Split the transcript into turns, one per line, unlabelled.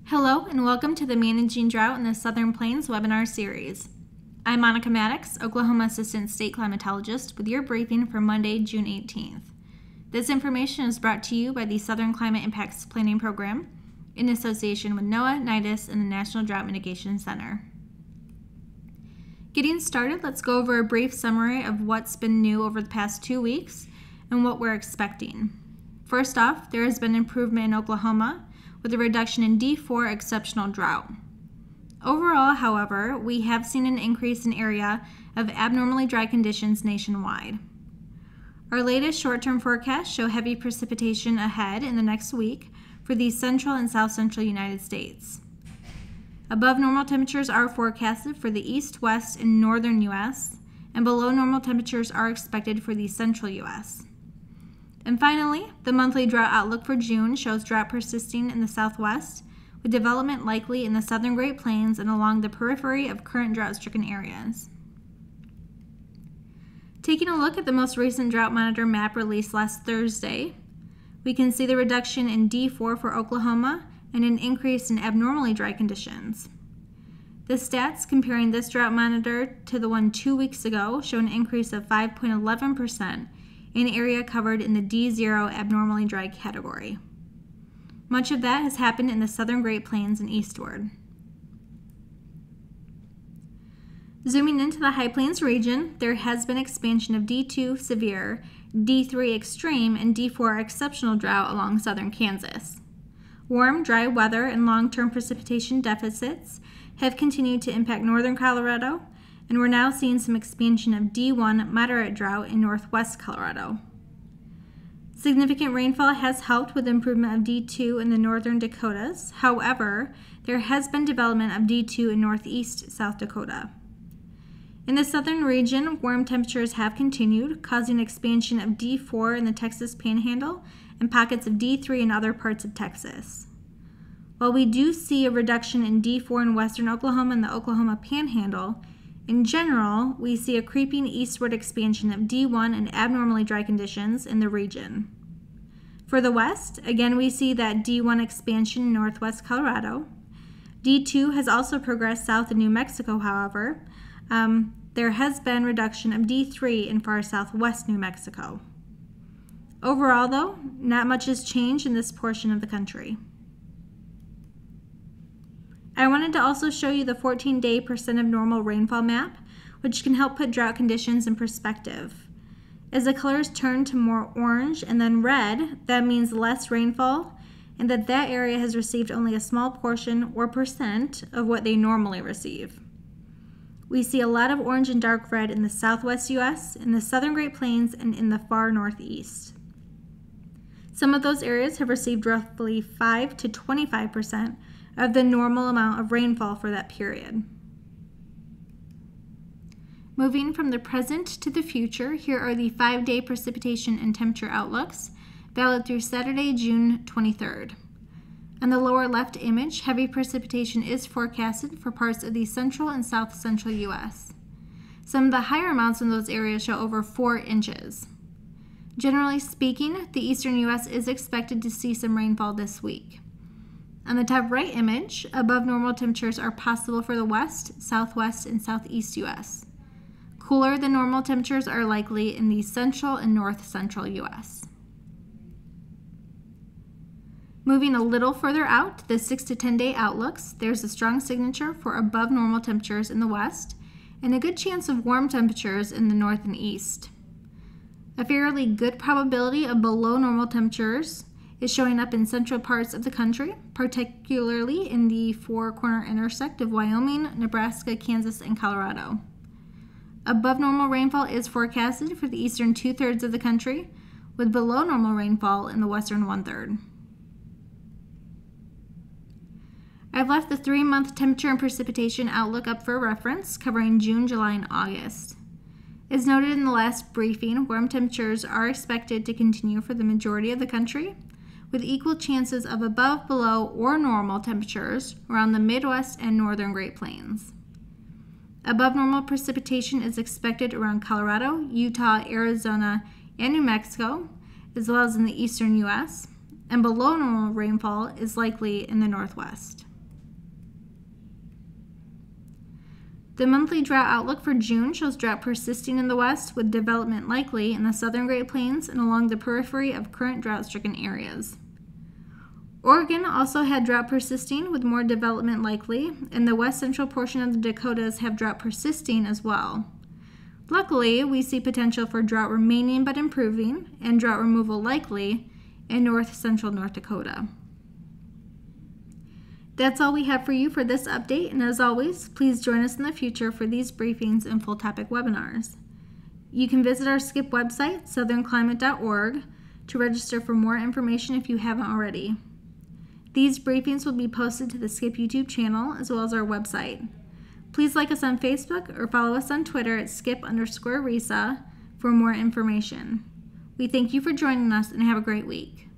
Hello and welcome to the Managing Drought in the Southern Plains webinar series. I'm Monica Maddox, Oklahoma Assistant State Climatologist, with your briefing for Monday, June 18th. This information is brought to you by the Southern Climate Impacts Planning Program in association with NOAA, NIDIS, and the National Drought Mitigation Center. Getting started, let's go over a brief summary of what's been new over the past 2 weeks and what we're expecting. First off, there has been improvement in Oklahoma with a reduction in D4 exceptional drought. Overall, however, we have seen an increase in area of abnormally dry conditions nationwide. Our latest short-term forecasts show heavy precipitation ahead in the next week for the central and south central United States. Above normal temperatures are forecasted for the east, west, and northern U.S., and below normal temperatures are expected for the central U.S. And finally, the monthly drought outlook for June shows drought persisting in the southwest, with development likely in the southern Great Plains and along the periphery of current drought-stricken areas. Taking a look at the most recent Drought Monitor Map released last Thursday, we can see the reduction in D4 for Oklahoma and an increase in abnormally dry conditions. The stats comparing this drought monitor to the one 2 weeks ago show an increase of 5.11% in area covered in the D0 abnormally dry category. Much of that has happened in the southern Great Plains and eastward. Zooming into the High Plains region, there has been expansion of D2 severe, D3 extreme, and D4 exceptional drought along southern Kansas. Warm, dry weather and long-term precipitation deficits have continued to impact northern Colorado, and we're now seeing some expansion of D1 moderate drought in northwest Colorado. Significant rainfall has helped with improvement of D2 in the northern Dakotas. However, there has been development of D2 in northeast South Dakota. In the southern region, warm temperatures have continued, causing expansion of D4 in the Texas Panhandle and pockets of D3 in other parts of Texas. While we do see a reduction in D4 in western Oklahoma and the Oklahoma Panhandle, in general, we see a creeping eastward expansion of D1 and abnormally dry conditions in the region. For the west, again we see that D1 expansion in northwest Colorado. D2 has also progressed south of New Mexico, however. There has been reduction of D3 in far southwest New Mexico. Overall, though, not much has changed in this portion of the country. I wanted to also show you the 14-day percent of normal rainfall map, which can help put drought conditions in perspective. As the colors turn to more orange and then red, that means less rainfall and that area has received only a small portion or percent of what they normally receive. We see a lot of orange and dark red in the southwest U.S., in the southern Great Plains, and in the far northeast. Some of those areas have received roughly 5 to 25% of the normal amount of rainfall for that period. Moving from the present to the future, here are the 5-day precipitation and temperature outlooks, valid through Saturday, June 23rd. On the lower left image, heavy precipitation is forecasted for parts of the central and south central U.S. Some of the higher amounts in those areas show over 4 inches. Generally speaking, the eastern U.S. is expected to see some rainfall this week. On the top right image, above normal temperatures are possible for the west, southwest, and southeast U.S. Cooler than normal temperatures are likely in the central and north central U.S. Moving a little further out, the 6 to 10 day outlooks, there's a strong signature for above normal temperatures in the west and a good chance of warm temperatures in the north and east. A fairly good probability of below normal temperatures is showing up in central parts of the country, particularly in the four-corner intersect of Wyoming, Nebraska, Kansas, and Colorado. Above normal rainfall is forecasted for the eastern 2/3 of the country, with below normal rainfall in the western 1/3. I've left the 3-month temperature and precipitation outlook up for reference, covering June, July, and August. As noted in the last briefing, warm temperatures are expected to continue for the majority of the country, with equal chances of above, below, or normal temperatures around the Midwest and northern Great Plains. Above normal precipitation is expected around Colorado, Utah, Arizona, and New Mexico, as well as in the eastern U.S., and below normal rainfall is likely in the northwest. The monthly drought outlook for June shows drought persisting in the west with development likely in the southern Great Plains and along the periphery of current drought-stricken areas. Oregon also had drought persisting with more development likely, and the west central portion of the Dakotas have drought persisting as well. Luckily, we see potential for drought remaining but improving and drought removal likely in north central North Dakota. That's all we have for you for this update, and as always, please join us in the future for these briefings and full topic webinars. You can visit our SCIPP website, southernclimate.org, to register for more information if you haven't already. These briefings will be posted to the SCIPP YouTube channel as well as our website. Please like us on Facebook or follow us on Twitter at skip_RESA for more information. We thank you for joining us and have a great week.